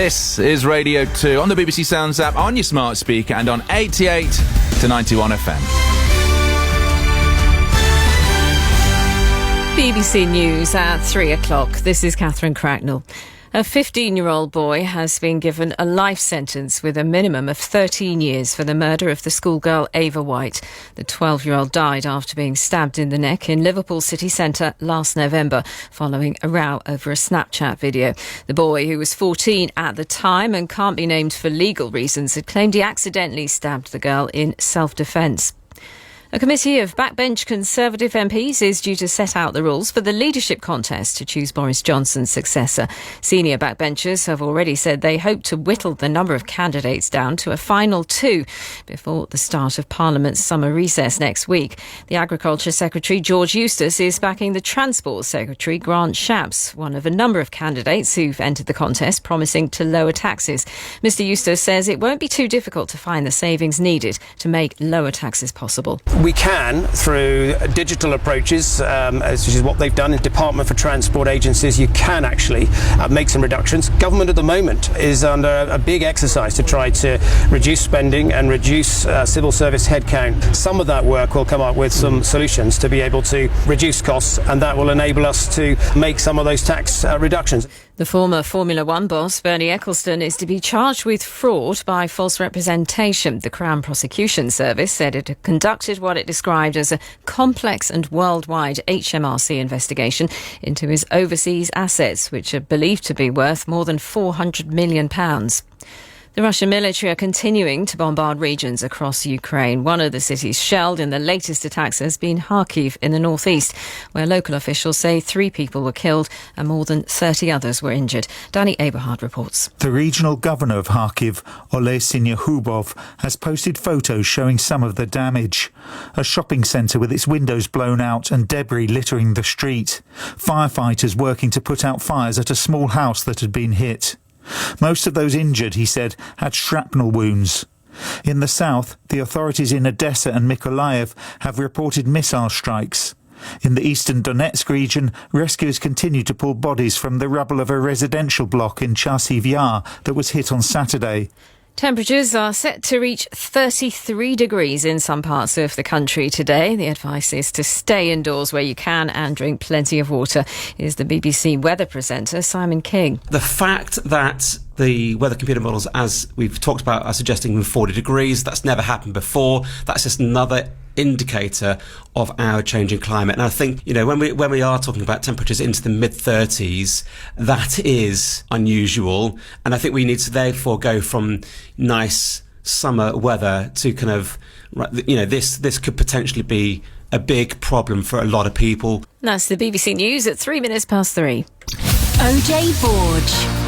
This is Radio 2 on the BBC Sounds app, on your smart speaker and on 88 to 91 FM. BBC News at 3 o'clock. This is Catherine Cracknell. A 15-year-old boy has been given a life sentence with a minimum of 13 years for the murder of the schoolgirl Ava White. The 12-year-old died after being stabbed in the neck in Liverpool city centre last November, following a row over a Snapchat video. The boy, who was 14 at the time and can't be named for legal reasons, had claimed he accidentally stabbed the girl in self-defence. A committee of backbench Conservative MPs is due to set out the rules for the leadership contest to choose Boris Johnson's successor. Senior backbenchers have already said they hope to whittle the number of candidates down to a final 2 before the start of Parliament's summer recess next week. The Agriculture Secretary, George Eustice, is backing the Transport Secretary, Grant Shapps, one of a number of candidates who've entered the contest, promising to lower taxes. Mr Eustice says it won't be too difficult to find the savings needed to make lower taxes possible. We can, through digital approaches, which is what they've done in Department for Transport agencies, you can actually make some reductions. Government at the moment is under a big exercise to try to reduce spending and reduce civil service headcount. Some of that work will come up with some solutions to be able to reduce costs, and that will enable us to make some of those tax reductions. The former Formula One boss, Bernie Ecclestone, is to be charged with fraud by false representation. The Crown Prosecution Service said it had conducted what it described as a complex and worldwide HMRC investigation into his overseas assets, which are believed to be worth more than £400 million. The Russian military are continuing to bombard regions across Ukraine. One of the cities shelled in the latest attacks has been Kharkiv in the northeast, where local officials say 3 people were killed and more than 30 others were injured. Danny Aberhard reports. The regional governor of Kharkiv, Oleh Sinyahubov, has posted photos showing some of the damage. A shopping centre with its windows blown out and debris littering the street. Firefighters working to put out fires at a small house that had been hit. Most of those injured, he said, had shrapnel wounds. In the south, the authorities in Odessa and Mykolaiv have reported missile strikes. In the eastern Donetsk region, rescuers continue to pull bodies from the rubble of a residential block in Chasiv Yar that was hit on Saturday. Temperatures are set to reach 33 degrees in some parts of the country today. The advice is to stay indoors where you can and drink plenty of water. Here's the BBC weather presenter, Simon King. The fact that the weather computer models, as we've talked about, are suggesting 40 degrees, that's never happened before. That's just another indicator of our changing climate. And I think, when we are talking about temperatures into the mid-30s, that is unusual. And I think we need to therefore go from nice summer weather to kind of, this could potentially be a big problem for a lot of people. That's the BBC News at 3 minutes past 3. OJ Borge.